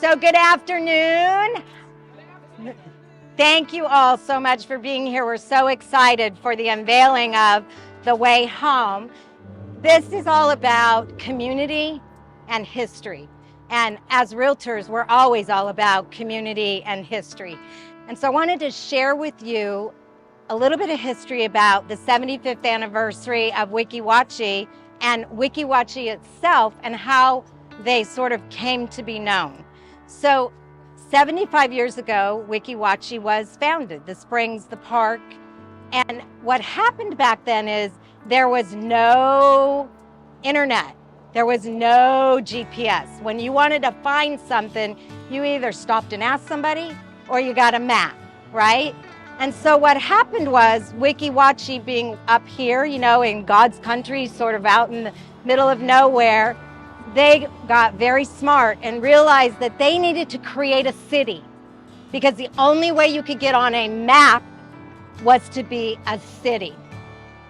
So good afternoon. Thank you all so much for being here. We're so excited for the unveiling of The Way Home. This is all about community and history. And as realtors, we're always all about community and history. And so I wanted to share with you a little bit of history about the 75th anniversary of Weeki Wachee and Weeki Wachee itself and how they sort of came to be known. So 75 years ago, Weeki Wachee was founded, the springs, the park. And what happened back then is there was no internet. There was no GPS. When you wanted to find something, you either stopped and asked somebody or you got a map, right? And so what happened was Weeki Wachee being up here, you know, in God's country, sort of out in the middle of nowhere, they got very smart and realized that they needed to create a city because the only way you could get on a map was to be a city.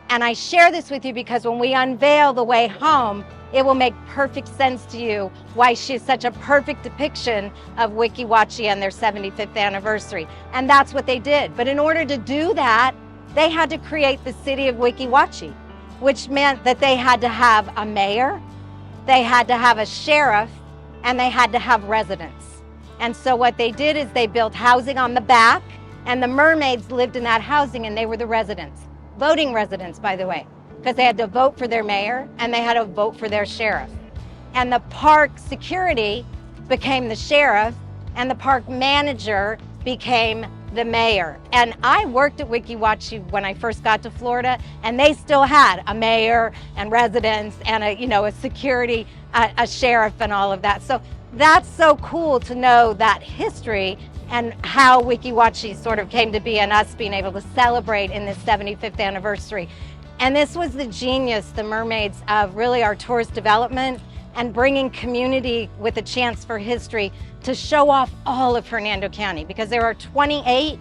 And I share this with you because when we unveil The Way Home, it will make perfect sense to you why she's such a perfect depiction of Weeki Wachee and their 75th anniversary. And that's what they did. But in order to do that, they had to create the city of Weeki Wachee, which meant that they had to have a mayor, they had to have a sheriff, and they had to have residents. And so what they did is they built housing on the back, and the mermaids lived in that housing, and they were the residents. Voting residents, by the way, because they had to vote for their mayor, and they had to vote for their sheriff. And the park security became the sheriff, and the park manager became the mayor. And I worked at Weeki Wachee when I first got to Florida, and they still had a mayor and residents and a security, a sheriff and all of that. So that's so cool to know that history and how Weeki Wachee sort of came to be and us being able to celebrate in this 75th anniversary. And this was the genius, the mermaids, of really our tourist development and bringing community with a chance for history to show off all of Hernando County, because there are 28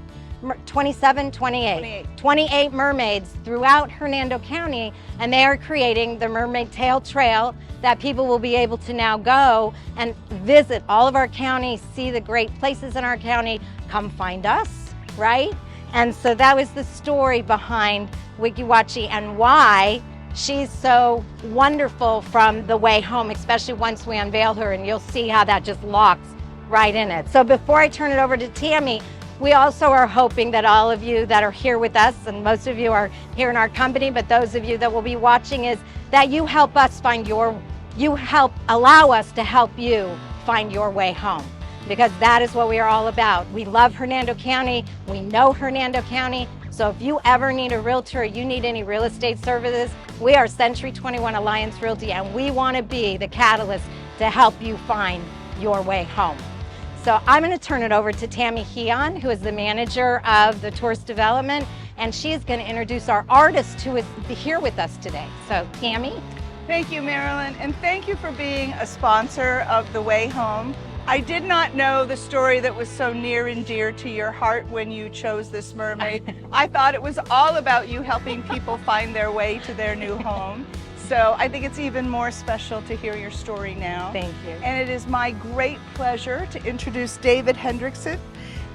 mermaids throughout Hernando County, and they are creating the Mermaid Tail Trail that people will be able to now go and visit all of our county, see the great places in our county, come find us, right? And so that was the story behind Weeki Wachee and why she's so wonderful from The Way Home, especially once we unveil her, and you'll see how that just locks right in it. So before I turn it over to Tammy, we also are hoping that all of you that are here with us, and most of you are here in our company, but those of you that will be watching, is that you help us find allow us to help you find your way home, because that is what we are all about. We love Hernando County. We know Hernando County. So if you ever need a realtor or you need any real estate services, we are Century 21 Alliance Realty, and we want to be the catalyst to help you find your way home. So I'm going to turn it over to Tammy Heon, who is the manager of the tourist development, and she is going to introduce our artist who is here with us today. So Tammy. Thank you, Marilyn, and thank you for being a sponsor of The Way Home. I did not know the story that was so near and dear to your heart when you chose this mermaid. I thought it was all about you helping people find their way to their new home. So I think it's even more special to hear your story now. Thank you. And it is my great pleasure to introduce David Hendrickson.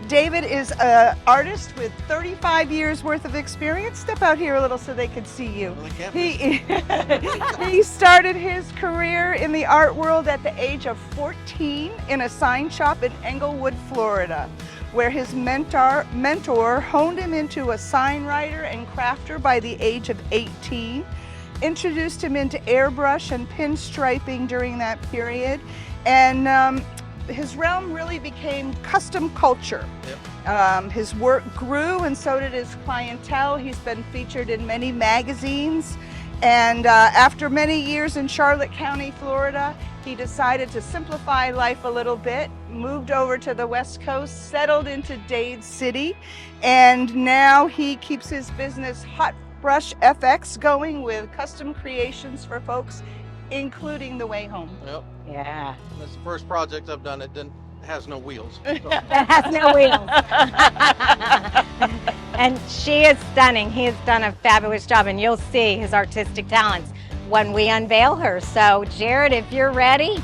David is an artist with 35 years worth of experience. Step out here a little so they can see you. He started his career in the art world at the age of 14 in a sign shop in Englewood, Florida, where his mentor honed him into a sign writer and crafter by the age of 18, introduced him into airbrush and pinstriping during that period, and his realm really became custom culture. Yep. His work grew, and so did his clientele. He's been featured in many magazines, and after many years in Charlotte County, Florida, he decided to simplify life a little bit, moved over to the West Coast, settled into Dade City, and now he keeps his business Hot Brush FX going with custom creations for folks, including The Way Home. Yep. Yeah. That's the first project I've done. It has no wheels. So. That has no wheels. And she is stunning. He has done a fabulous job, and you'll see his artistic talents when we unveil her. So Jared, if you're ready,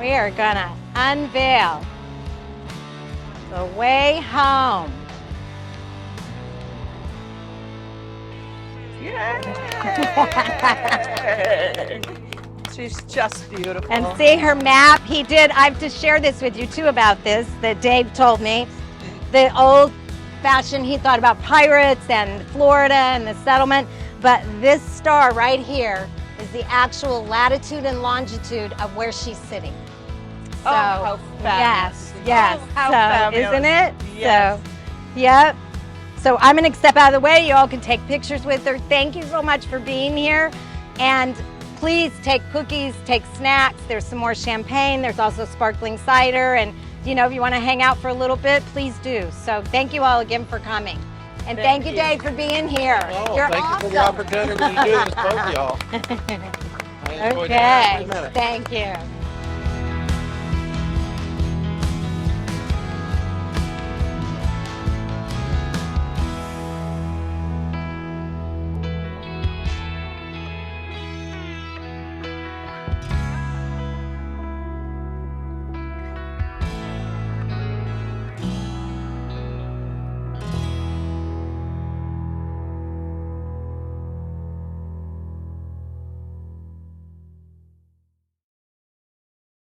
we are gonna unveil The way home. Yay! She's just beautiful. And see her map. He did, I have to share this with you too about this, that Dave told me. The old fashioned, he thought about pirates and Florida and the settlement, but this star right here is the actual latitude and longitude of where she's sitting. So, how fabulous. yes, Oh, how so, fabulous. isn't it? Yes. So, yep. So I'm gonna step out of the way. You all can take pictures with her. Thank you so much for being here. And please take cookies, take snacks. There's some more champagne. There's also sparkling cider. And you know, if you wanna hang out for a little bit, please do. So thank you all again for coming. And thank you, Dave, for being here. Oh, You're thank awesome. you for the opportunity to do this, both of y'all. I enjoyed Okay, every minute. thank you.